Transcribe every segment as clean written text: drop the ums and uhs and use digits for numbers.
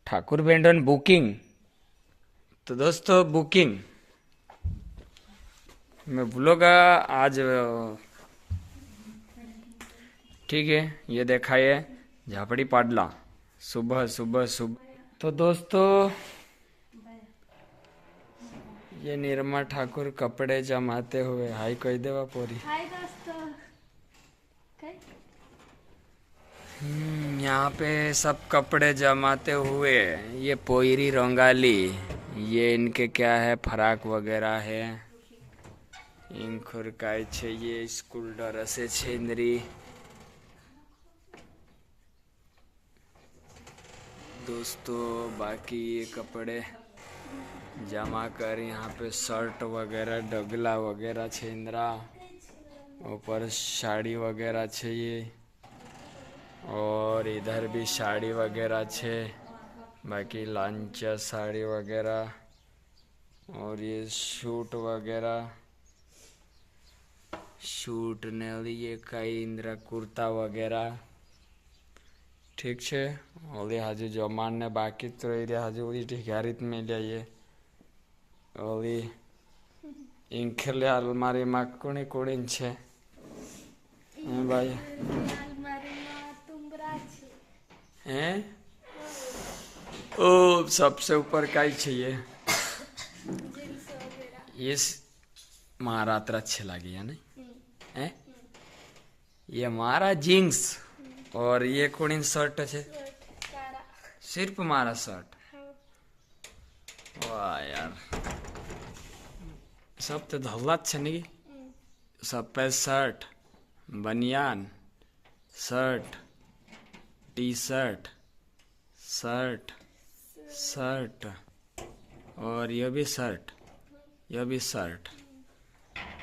Thakur बेंडन booking. तो दोस्तों booking मैं भूलोगा आज। ठीक है, ये देखा ये झापड़ी पाडला सुबह सुबह सुबह। तो दोस्तों ये निर्मा ठाकुर कपड़े जमाते हुए हाय कह देवा पोरी। हाय दोस्तों। यहाँ पे सब कपड़े जमाते हुए ये पोयरी रंगाली, ये इनके क्या है फराक वगैरह है। इंखुर काय छे ये स्कूल ड्रेस छे इंद्री। दोस्तों बाकी ये कपड़े जमा कर यहाँ पे शर्ट वगैरह डगला वगैरह छे इंद्रा। ऊपर साड़ी वगैरह छे ये, और इधर भी साड़ी वगैरह छे। बाकी लांचा साड़ी वगैरह, और ये शूट वगैरह, शूट ने लिए कई इंद्रा कुर्ता वगैरह। ठीक छे। ओली हाजू जमान ने बाकी तो ये हाजू ओली ढिगारीत में लिए ओली इंखेले अलमारी में कोणी कोणी छे भाई हैं। ओ सबसे ऊपर काय छे ये महारात्र अच्छे लगे है नहीं हैं। ये मारा जीन्स और ये कोणी शर्ट है, सिर्फ मारा शर्ट। वाह यार, सब तो धौला छे नहीं। सब पे शर्ट, बनियान, shirt, T shirt, shirt, shirt, और ये भी शर्ट, ये भी शर्ट,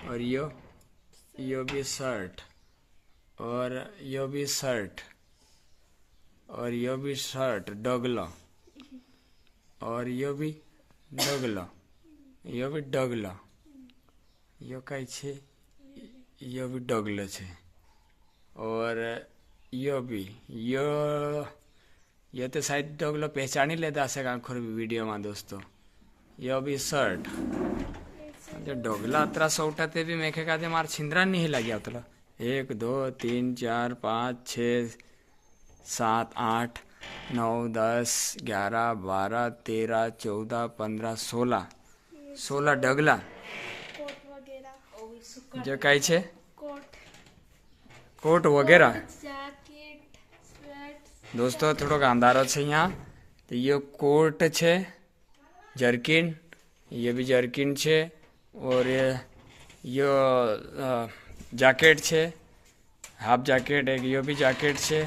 और ये भी शर्ट, और ये भी शर्ट, और ये भी शर्ट डगला, और ये भी डगला, ये भी डगला, ये कई छे ये भी डगला छे, और ये भी ये तो शायद डगला पहचान ही लेता से आखिर वीडियो में दोस्तों। ये भी शर्ट जो डगला अतरा सौटा ते भी मेखे का मार छिंद्रा नहीं लग गया उतला। 1 2 3 4 5 6 7 8 9 10 11 12 13 14 15 16 डगला जो कई छे कोट वगैरह। दोस्तों थोड़ो अंधारो छे यहाँ। तो ये कोट छे, जर्किन, ये भी जर्किन छे, और ये जैकेट छे, हाफ जैकेट एक, ये भी जैकेट छे,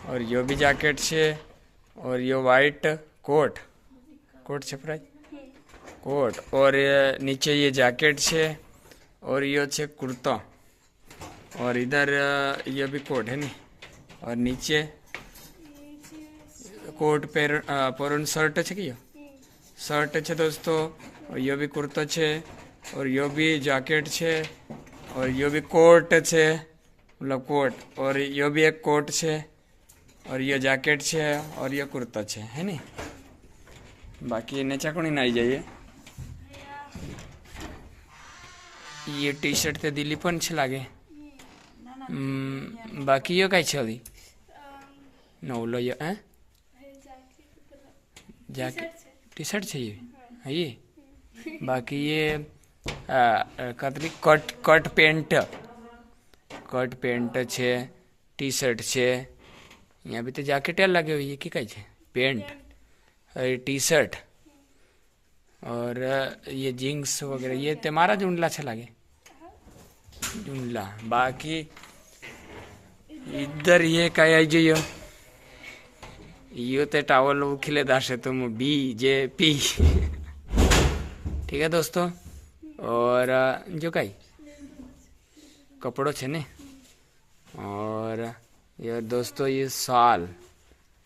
और ये भी जैकेट छे, और ये वाइट कोट छे प्राय कोट, और ये नीचे ये जैकेट छे, और ये छे कुर्ता, और इधर ये भी कोट है नहीं, और नीचे कोट पर शर्ट छे कि शर्ट छे दोस्तों, और ये भी कुर्ता छे, और ये भी जैकेट छे, और ये भी कोट छे मतलब कोट, और ये भी एक कोट छे, और ये जैकेट छे, और ये कुर्ता छे है नी। बाकी नीचे कोनी नहीं जाइए। ये टी शर्ट ते दिल्ली पण छे लागे। बाकी ये कई छे अभी नवलो ये हैं जैकेट टी शर्ट छे ये है ये। बाकी ये कतरी कट पेंट छे, टी शर्ट छे। यहाँ भी तो जैकेट लगे हुई है कि कई छे पेंट, टी शर्ट, और ये जीन्स वगैरह ये तुम्हारा जुंडला छे लागे जुंडला। बाकी इधर ये क्या आई जो ये तो टावल खिले दाशे तुम बीजेपी। ठीक है दोस्तों। और जो कई कपड़ों छे ने, और ये दोस्तों ये साल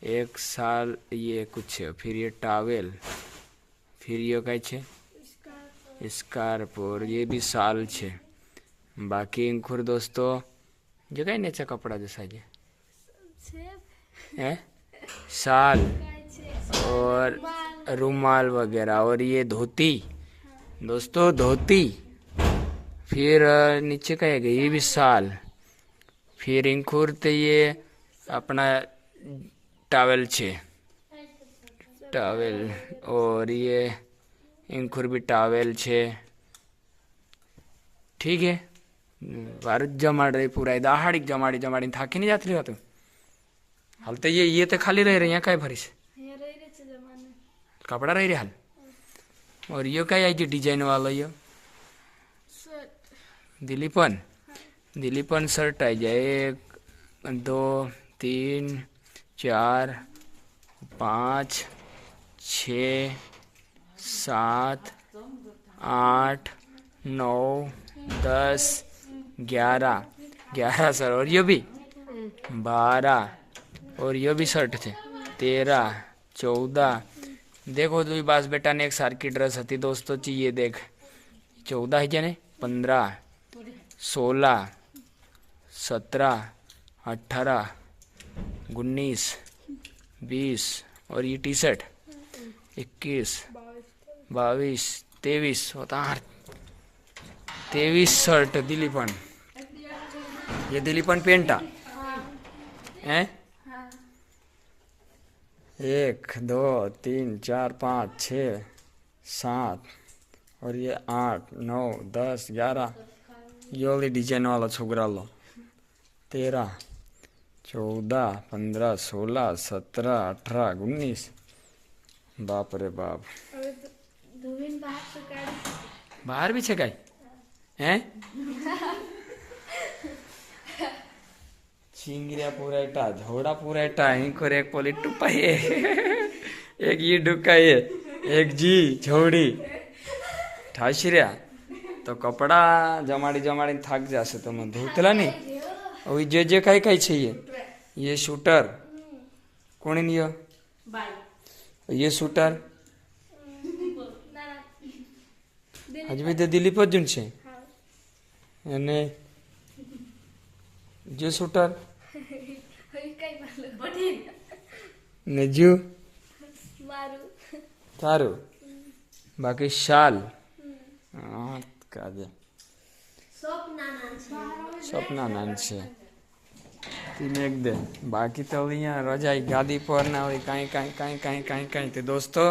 एक साल ये कुछ है, फिर ये टावेल, फिर ये कई छे स्कार्फ, और ये भी साल छे। बाकी इंखुर दोस्तों जो कई नीचे कपड़ा जैसा ये है साल और रुमाल वगैरह, और ये धोती दोस्तों, धोती। फिर नीचे का है ये भी शाल। फिर इंखुर तो ये अपना टॉवेल छे, टॉवेल। और ये इंखुर भी टॉवेल छे। ठीक है, भारत जमाड़ रही पूरा दहाड़ी जमाड़ी जमाड़ी थाकी नहीं जाती तू हाल तो ये तो खाली रह रही है काय भरीस कपड़ा रही हाल। और यो क्या आई डिजाइन वाला यो दिलीपन शर्ट आई जाए 1 2 3 4 5 6 7 8 9 10 11 सर। और ये भी 12। और ये भी शर्ट थे 13 14। देखो तो बास बेटा ने एक सार की ड्रेस थी दोस्तों चाहिए देख 14 है जाने 15 16 17 18 19 20। और ये टी शर्ट 21 22 23 होता 23 शर्ट दिलीपन। ये दिलीपन पेंटा है 1 2 3 4 5 6 7। और ये 8 9 10 11। ये वाली डिजाइन वाला छोकरा लो 13 14 15 16 17 18 19। बाप रे बाप बाहर भी छे काय हैं चिंगरिया पूरा झोड़ा पूरा एक पोली टुपा एक ये डुका एक जी झोड़ी ठाशिर्या तो कपड़ा जमाड़ी जमाड़ी थक जासे तो मैं धोतला नहीं। और जे कई कई छे ये शूटर कोणी नहीं ये शूटर आज भी तो दिलीप जुन छे અને जो शूटर ने जो तारू बाकी शाल काजे सपना नान छे तीन एक दे बाकी तो यहाँ रजाई गादी पर ना हो कहीं। तो दोस्तों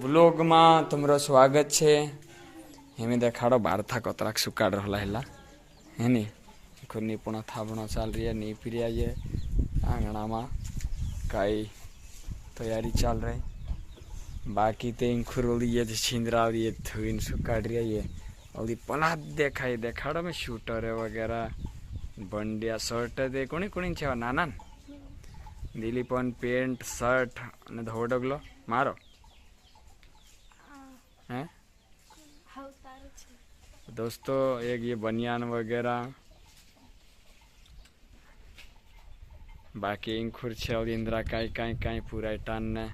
ब्लॉग में तुम्हारा स्वागत छे। हमें देखाड़ो बार था कतराक सुकाड़ रहा है नी खुद पुणा थाबणो चाल रही है नहीं फिरिया ये आंगणा में कई तैयारी चल रही। बाकी तो इंखुरली ये छिंदरा ये धुन सुकाड़ रही है ये और पला देखाड़ो में शूटर वगैरह बंडिया शर्ट दे कोणी कोणी छे नाना दिलीपन पेंट शर्ट ने धोडगलो मारो हैं दोस्तों। एक ये बनियान वगैरह बाकी इंखुर छे और इंद्रा कहीं पूरा टान ने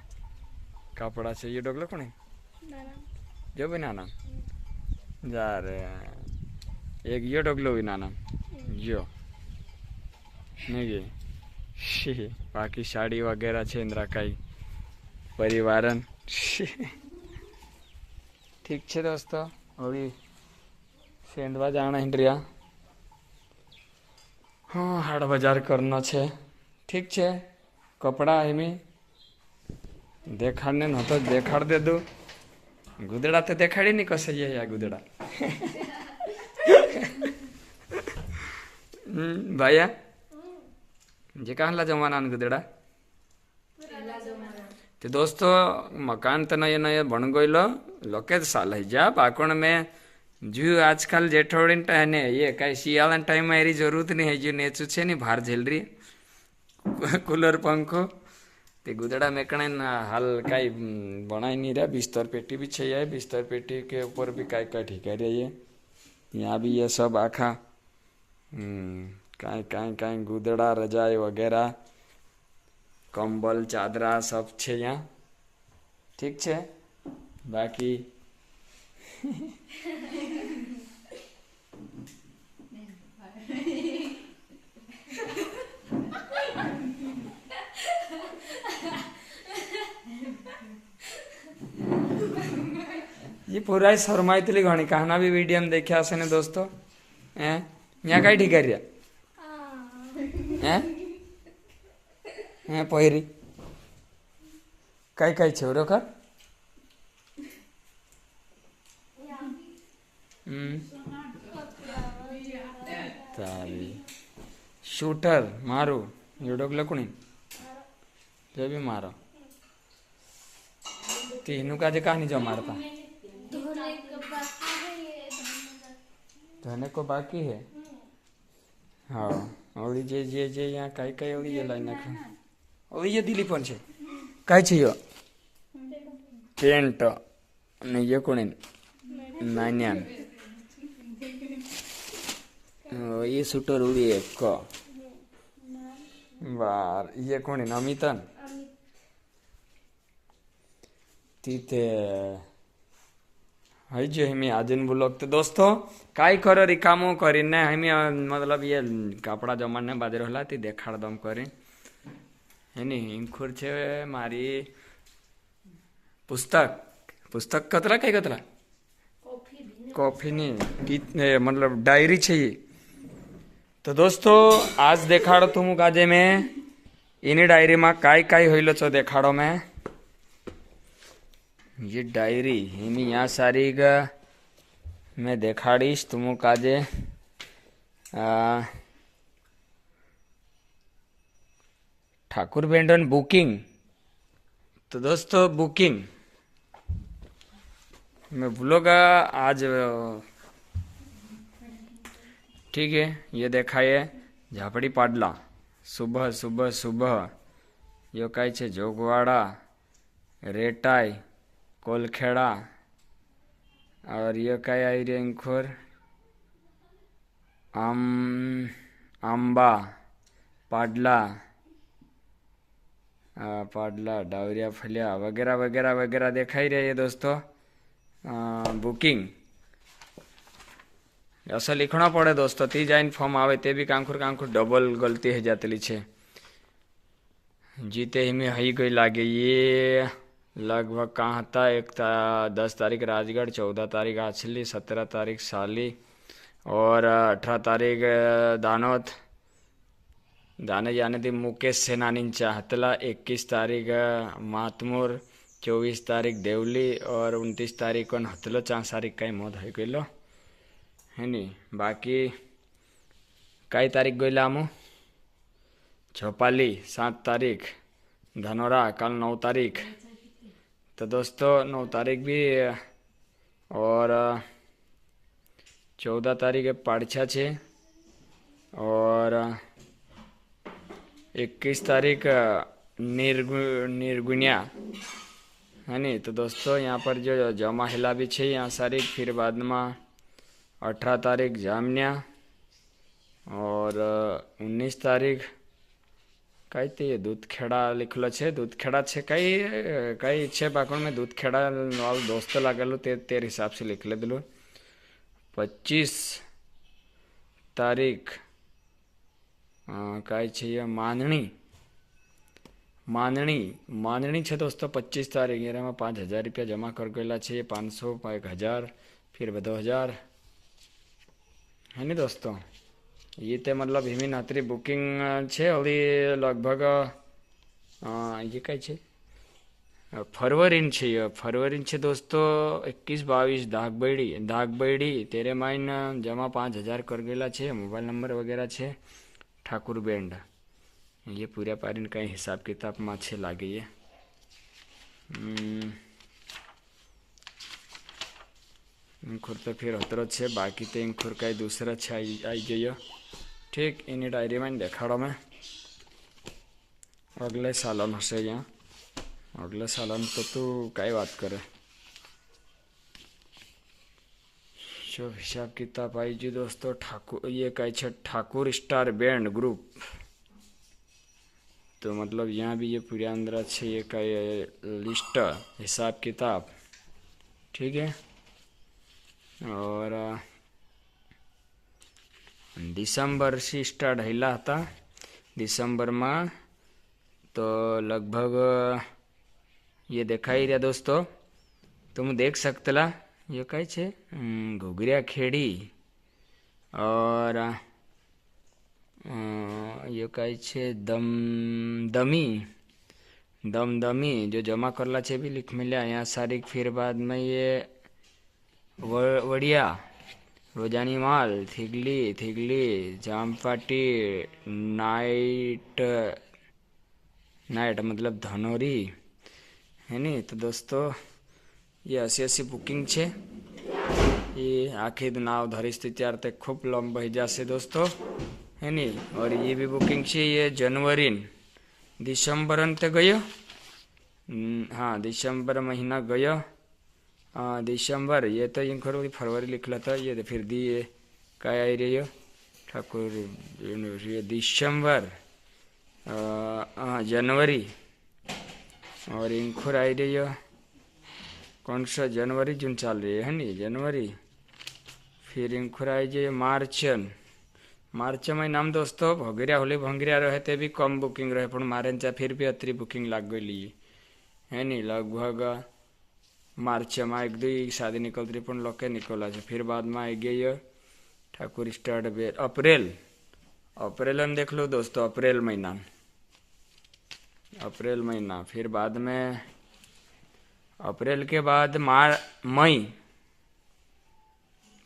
कपड़ा से ये डोगलो कोणी जो भी नाना जा रे एक ये डोगलो भी नाना जो नहीं बाकी साड़ी वगैरह छे इंद्रा कई परिवारन ठीक छे दोस्तों। अभी सेंडवा जाना इंद्रिया हाँ हाट बाजार करना छे ठीक छे। कपड़ा एमी देखाड़ने न तो देखाड़ दे दो गुदड़ा तो देखाड़ी नहीं कसे ये या गुदड़ा भैया जे कहला जमाना गुदड़ा तो दोस्तों मकान तो नए नए बन गईलो लोके साल है जा पाकोण में जो आजकल जेठोड़ी टाइम ये कई शियाला टाइम में एरी जरूरत नहीं है जो नेचू छे नहीं बाहर झेल रही कूलर पंखो ते गुदड़ा में कणे हाल कई बनाई नहीं रहा। बिस्तर पेटी भी छे बिस्तर पेटी के ऊपर भी कई कई ठीक है ये यहाँ भी ये सब आखा कहीं गुदड़ा रजाई वगैरह कंबल चादरा सब छे यहाँ ठीक छे। बाकी पूरा शर्माई घणी कहना भी वीडियो में देखा से ने दोस्तों यहाँ कई ठीक है पहिरी कई कई छे रोकर शूटर मारू युडोक लकुणी जो भी मारो तीनों का कहानी जो मारता धने को बाकी है हाँ ओली जे जे जे यहाँ कई कई ओली ये लाइन नाख ओली ये दिली पण छे कई छे यो पेंट ने ये कोणी नान्यान ये शूटर उड़ी एक बार ये कोणी नमितन तीते हई जो हमें आजन ब्लॉग तो दोस्तों काई करो रिकामो करीने हमें मतलब ये कपड़ा जमाने बाजे रहला ती देखाड़ दम करी हेनी इंखुर छे मारी पुस्तक पुस्तक कतरा कई कतरा कॉफी नी मतलब डायरी छे ये तो दोस्तों आज देखाड़ो तुम काजे में इनी डायरी में काई काई होइलो छो देखाड़ो में ये डायरी इनी यहाँ सारी मैं देखाड़ीश तुम काजे ठाकुर बेंडन बुकिंग तो दोस्तों बुकिंग मैं भूलोगा आज ठीक है ये देखाए झापड़ी पाडला सुबह सुबह सुबह यो कई छे जोगवाड़ा रेटाई कोलखेड़ा और ये कई आई रही इंखोर आंबा पाडला पाडला डावरिया फलिया वगैरह वगैरह वगैरह दिखाई रही है दोस्तों बुकिंग ऐसा लिखना पड़े दोस्तों ती जाइन फॉर्म आवे ते भी कांकुर कांकुर डबल गलती है जातली छे जीते ही में हई गई लागे ये लगभग कहाँ था 10 तारीख राजगढ़ 14 तारीख आछली 17 तारीख साली और 18 तारीख दानोद दाने जाने थी मुकेश सेनानी चाहतला 21 तारीख मातमुर 24 तारीख देवली और 29 तारीख को हतलो 4 तारीख कई मौत है गलो है नी बाकी कई तारीख गईला आमु चौपाली 7 तारीख धनोरा कल 9 तारीख तो दोस्तों 9 तारीख भी और 14 तारीख पाड़छा छे और 21 तारीख निर्गुनिया है नी तो दोस्तों यहाँ पर जो जमा हिला भी छे यहाँ सारी फिर बाद में 18 तारीख जामनिया और 19 तारीख कई ते दूधखेड़ा लिखलो छे दूधखेड़ा छे कई कई छे बाकोण में दूधखेड़ा वाल दोस्त लागेलो ते हिसाब से लिख ले दिलो 25 तारीख कई छे ये माननी माननी माननी छे दोस्तों 25 तारीख ये में 5000 रुपया जमा कर गયેલા छे 500 1000 फिर 2000 है नी दोस्तों ये ते मतलब हिमी नात्री बुकिंग छे अली लगभग ये कई छे फरवरी छे ये फरवरी छे दोस्तों 21-22 दागबैड़ी तेरे माइन जमा 5000 कर गયેલા छे मोबाइल नंबर वगैरह छे ठाकुर बेंड ये पूरा पारीन कई हिसाब किताब में छे लागे ये इंखुर तो फिर हतरो छे बाकी तो इंखुर कई दूसरा छे आई गयो ठीक इनी डायरी में देखाड़ो में अगले सालन हसे यहाँ अगले सालन तो तू कई बात करे जो हिसाब किताब आई जी दोस्तों ठाकुर ये कई छे ठाकुर स्टार बैंड ग्रुप तो मतलब यहाँ भी ये पूरे अंदर अच्छे ये कई लिस्ट हिसाब किताब ठीक है और दिसंबर से स्टार्ट हैला था दिसंबर में तो लगभग ये दिखाई रहा दोस्तों तुम देख सकतेला ये कई छे घुघरिया खेड़ी और ये कई छे दमी दमदमी जो जमा करला छे भी लिख मिला यहाँ सारिक। फिर बाद में ये वड़िया रोजानी माल थिगली थिगली जामपाटी नाइट नाइट मतलब धनोरी है नी। तो दोस्तों ये 80 बुकिंग छे। ये आखिर नाव धरीश त्यार ते खूब लंब बही जासे दोस्तों है नी। और ये भी बुकिंग छे ये जनवरी दिसंबर अंत गयो। हाँ दिसंबर महीना गयो। दिसंबर ये तो इन खरो फरवरी लिखला था ये फिर दी क्या आई रही हो ठाकुर यूनिवर्सिटी दिसंबर जनवरी और इंखुर आई रही हो कौन सा जनवरी जून चल रही है नी जनवरी। फिर इंखुर आई जाइए मार्च महीना में दोस्तों भोगरिया होली भंगरिया रहे ते भी कम बुकिंग रहे पण मारे चा फिर भी अतरी बुकिंग लग गई है नी। लगभग मार्च में एक दो शादी निकलती पण लोके निकला है। फिर बाद में आई गई ठाकुर स्टार्ट अप्रैल में देख लो दोस्तों अप्रैल महीना। फिर बाद में अप्रैल के बाद मई।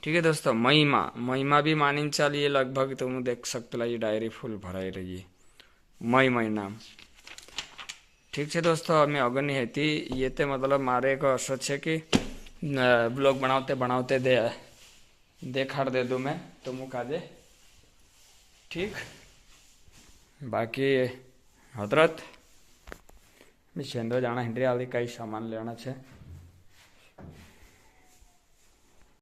ठीक है दोस्तों मई में भी मानी चलिए लगभग तुम देख सकते ये डायरी फुल भराई रही है मई महीना। ठीक है दोस्तों मैं अगर नहीं हेती ये तो मतलब मारे को असर है कि ब्लॉग बनाते देखाड़ दे दूँ मैं तो मुका दे ठीक। बाकी हजरत मैं शेंद्र जाना हिंड्री आदि कई सामान लेना है।